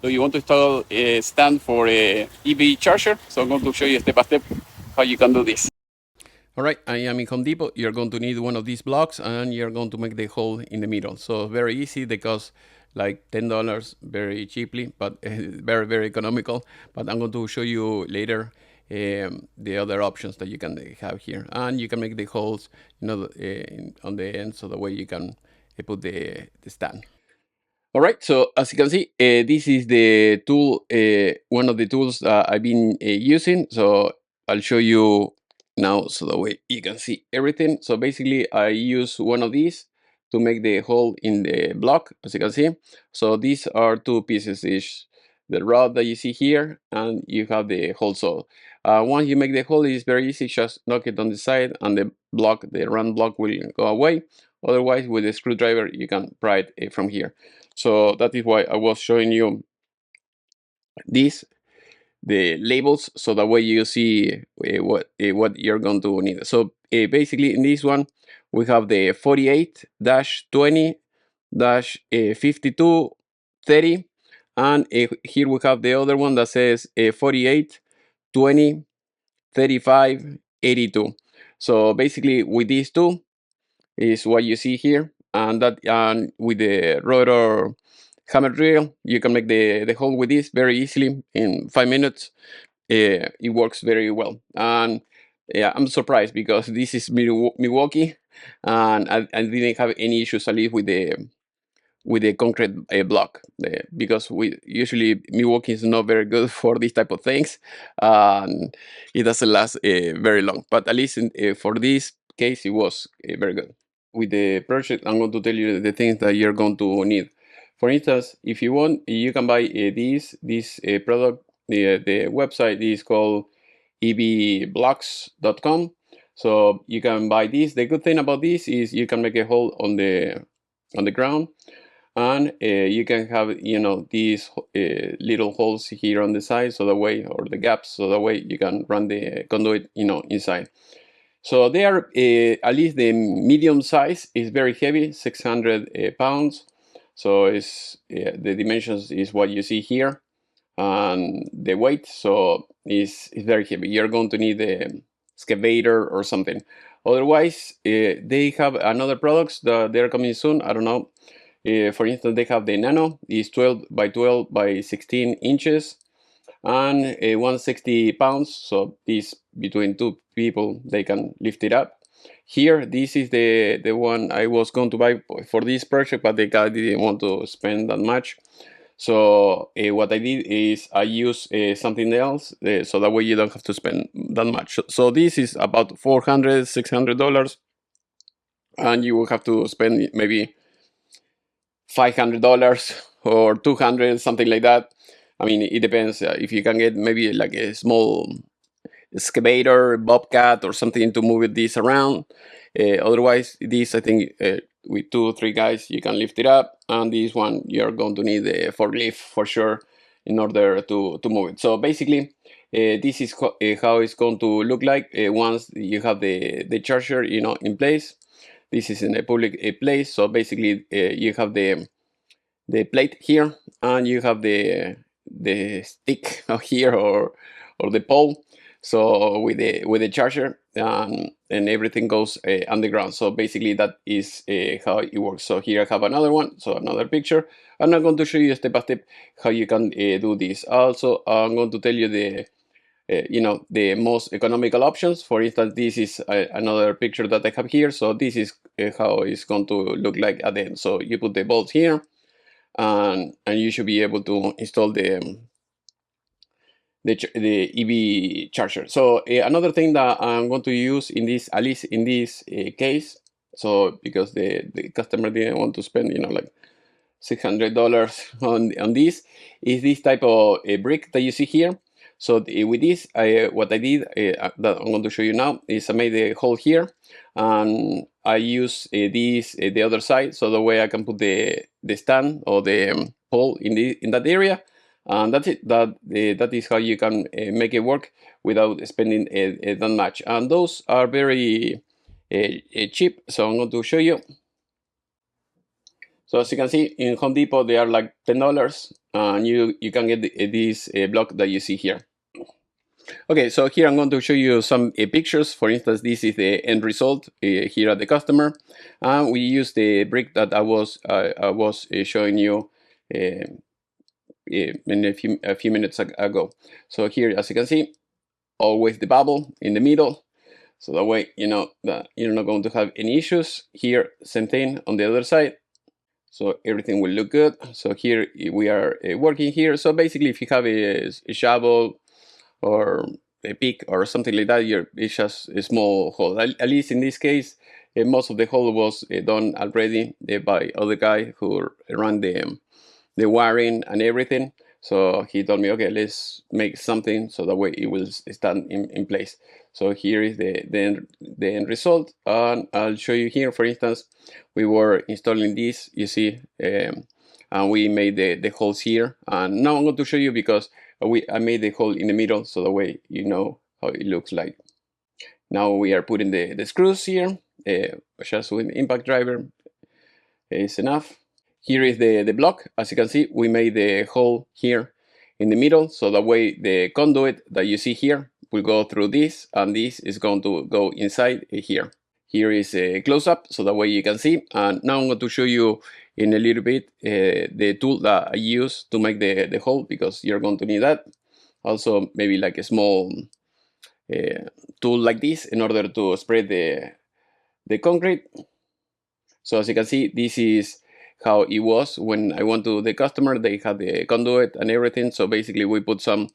So you want to install a stand for a EV charger. So I'm going to show you step by step how you can do this. All right, I am in Home Depot. You're going to need one of these blocks and you're going to make the hole in the middle. So very easy. They cost like $10 very cheaply, but very, very economical. But I'm going to show you later the other options that you can have here. And you can make the holes, on the end so the way you can put the stand. All right, so as you can see, this is the tool, one of the tools that I've been using. So I'll show you now so that way you can see everything. So basically I use one of these to make the hole in the block, as you can see. So these are two pieces each. The rod that you see here, and you have the hole. So once you make the hole, it's very easy. Just knock it on the side and the block, the round block will go away. Otherwise, with a screwdriver, you can pry it from here. So that is why I was showing you these, the labels, so that way you see what you're going to need. So basically in this one, we have the 48-20-5230, and here we have the other one that says 48-20-35-82. So basically with these two is what you see here, and with the rotor hammer drill, you can make the hole with this very easily in 5 minutes. It works very well, and yeah, I'm surprised because this is Milwaukee, and I didn't have any issues at least with the concrete block, because we usually Milwaukee is not very good for these type of things, and it doesn't last very long. But at least for this case, it was very good. With the project, I'm going to tell you the things that you're going to need. For instance, if you want, you can buy this product. The website is called evblocks.com. So you can buy this. The good thing about this is you can make a hole on the ground, and you can have these little holes here on the side, so the way, or the gaps, so that way you can run the conduit inside. So they are, at least the medium size is very heavy, 600 pounds. So the dimensions is what you see here, and the weight, so is very heavy. You're going to need a excavator or something. Otherwise, they have another products that they're coming soon. I don't know. For instance, they have the Nano. It's 12 by 12 by 16 inches and 160 pounds. So this, between two people, they can lift it up. Here, this is the one I was going to buy for this project, but the guy didn't want to spend that much. So what I did is I use something else, so that way you don't have to spend that much. So this is about $400-600, and you will have to spend maybe $500 or 200, something like that. I mean, it depends. If you can get maybe like a small excavator, bobcat, or something to move this around. Otherwise, this, I think, with 2 or 3 guys, you can lift it up. And this one, you're going to need a forklift for sure in order to move it. So basically, this is how it's going to look like once you have the charger, in place. This is in a public place. So basically, you have the plate here, and you have the stick here, or the pole. So with the charger, and everything goes underground. So basically that is how it works. So here I have another one, so another picture. I'm not going to show you step by step how you can do this. Also, I'm going to tell you the most economical options. For instance, this is another picture that I have here. So this is how it's going to look like at the end. So you put the bolts here, and you should be able to install the EV charger. So another thing that I'm going to use in this, at least in this case, so because the customer didn't want to spend like $600 on this, is this type of brick that you see here. So with this, what I did, that I'm going to show you now, is I made a hole here, and I use this the other side, so the way I can put the stand or the pole in that area, and that's it. That is how you can make it work without spending that much. And those are very cheap. So I'm going to show you. So as you can see in Home Depot, they are like $10, and you can get this block that you see here. Okay, so here I'm going to show you some pictures. For instance, this is the end result here at the customer, and we use the brick that I was showing you in a few minutes ago. So here, as you can see, always the bubble in the middle, so that way you know that you're not going to have any issues. Here, same thing on the other side. So everything will look good. So here we are working here. So basically, if you have a shovel or a pick or something like that, it's just a small hole. At least in this case, most of the hole was done already by other guy who ran the wiring and everything. So he told me, okay, let's make something so that way it will stand in place. So here is the end result, and I'll show you here. For instance, we were installing this, you see, and we made the holes here. And now I'm going to show you because I made the hole in the middle, so that way you know how it looks like. Now we are putting the screws here, just with impact driver is enough. Here is the block. As you can see, we made the hole here in the middle, so that way the conduit that you see here will go through this, and this is going to go inside here. Here is a close-up, so that way you can see. And now I'm going to show you in a little bit the tool that I use to make the hole, because you're going to need that. Also, maybe like a small tool like this in order to spread the concrete. So as you can see, this is how it was when I went to the customer. They had the conduit and everything. So basically we put some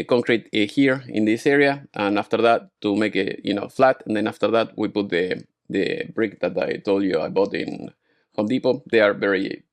concrete here in this area, and after that to make it flat, and then after that we put the brick that I told you I bought in Home Depot. They are very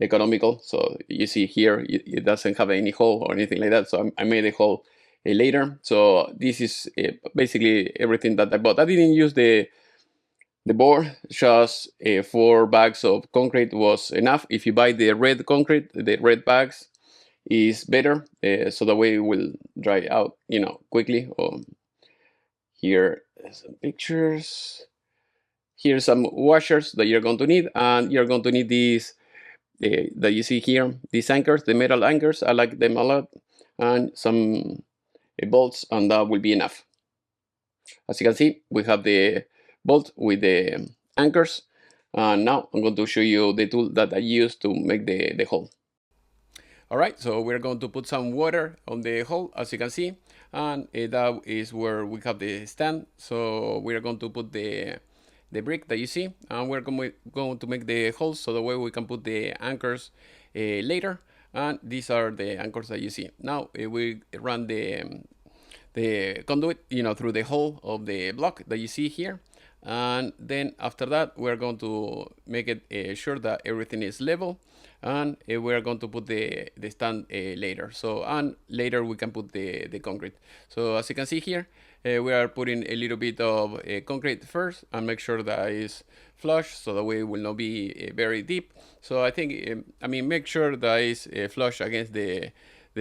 economical. So you see here it doesn't have any hole or anything like that. So I made a hole later. So this is basically everything that I bought. I didn't use the board, just 4 bags of concrete was enough. If you buy the red concrete, the red bags is better, so that way it will dry out quickly. Here some pictures. Here's some washers that you're going to need, and you're going to need these that you see here, these anchors, the metal anchors. I like them a lot, and some bolts, and that will be enough. As you can see, we have the bolt with the anchors, and now I'm going to show you the tool that I use to make the hole. All right, so we're going to put some water on the hole, as you can see, and that is where we have the stand. So we're going to put the brick that you see, and we're going to make the holes so the way we can put the anchors later. And these are the anchors that you see. Now we run the conduit through the hole of the block that you see here, and then after that we're going to make it sure that everything is level, and we're going to put the stand later. So, and later we can put the concrete. So as you can see here, we are putting a little bit of concrete first and make sure that is flush, so that way it will not be very deep. So I think make sure that is flush against the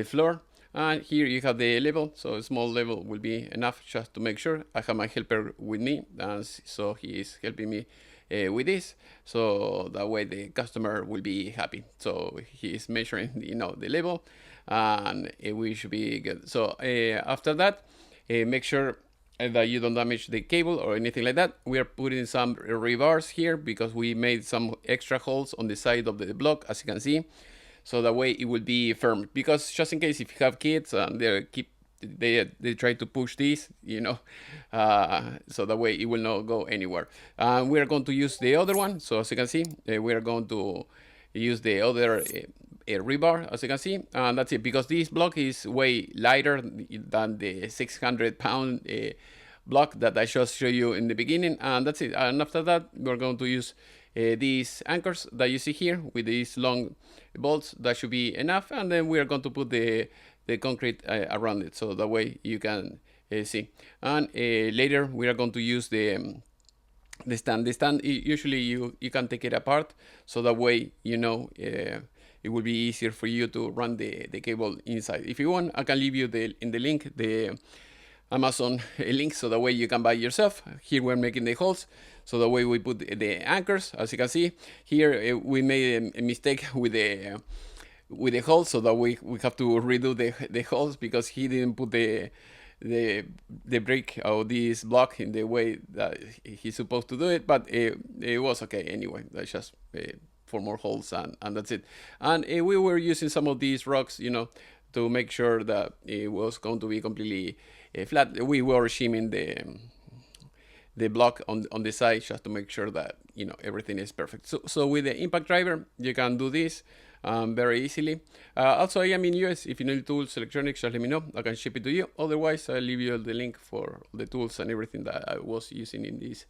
floor. And here you have the level, so a small level will be enough just to make sure. I have my helper with me, and so he is helping me with this, so that way the customer will be happy. So he is measuring the level, and we should be good. So after that, make sure that you don't damage the cable or anything like that. We are putting some rebars here because we made some extra holes on the side of the block, as you can see, so that way it will be firm. Because just in case if you have kids and they try to push this, so that way it will not go anywhere. We are going to use the other one. So as you can see, we are going to use the other rebar, as you can see, and that's it. Because this block is way lighter than the 600-pound block that I just showed you in the beginning, and that's it. And after that, we're going to use these anchors that you see here with these long bolts. That should be enough, and then we are going to put the concrete around it, so that way you can see. And later we are going to use the stand. The stand, usually you can take it apart, so that way it will be easier for you to run the cable inside. If you want, I can leave you in the link the Amazon link, so that way you can buy yourself. Here we're making the holes. So the way we put the anchors, as you can see here, we made a mistake with the holes, so that we have to redo the holes because he didn't put the brick or this block in the way that he's supposed to do it, but it was okay anyway. That's just 4 more holes, and that's it. And we were using some of these rocks, to make sure that it was going to be completely flat. We were shimming the block on the side just to make sure that everything is perfect. So with the impact driver you can do this very easily. Also, I am in US. If you need tools, electronics, just let me know. I can ship it to you. Otherwise, I'll leave you the link for the tools and everything that I was using in this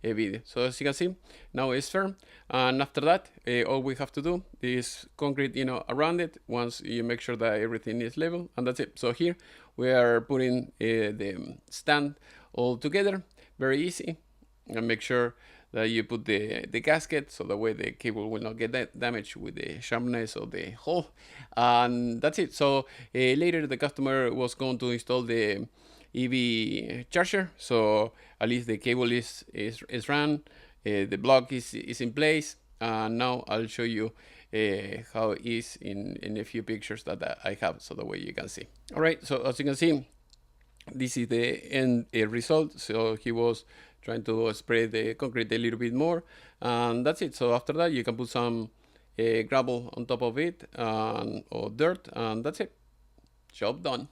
video. So as you can see, now it's firm, and after that all we have to do is concrete around it once you make sure that everything is level, and that's it. So here we are putting the stand all together, very easy. And make sure that you put the gasket so that way the cable will not get damaged with the sharpness of the hole, and that's it. So later the customer was going to install the EV charger, so at least the cable is run, the block is in place, and now I'll show you how it is in a few pictures that I have, so that way you can see. All right, so as you can see, this is the end result. So he was trying to spread the concrete a little bit more, and that's it. So after that you can put some gravel on top of it, or dirt, and that's it. Job done.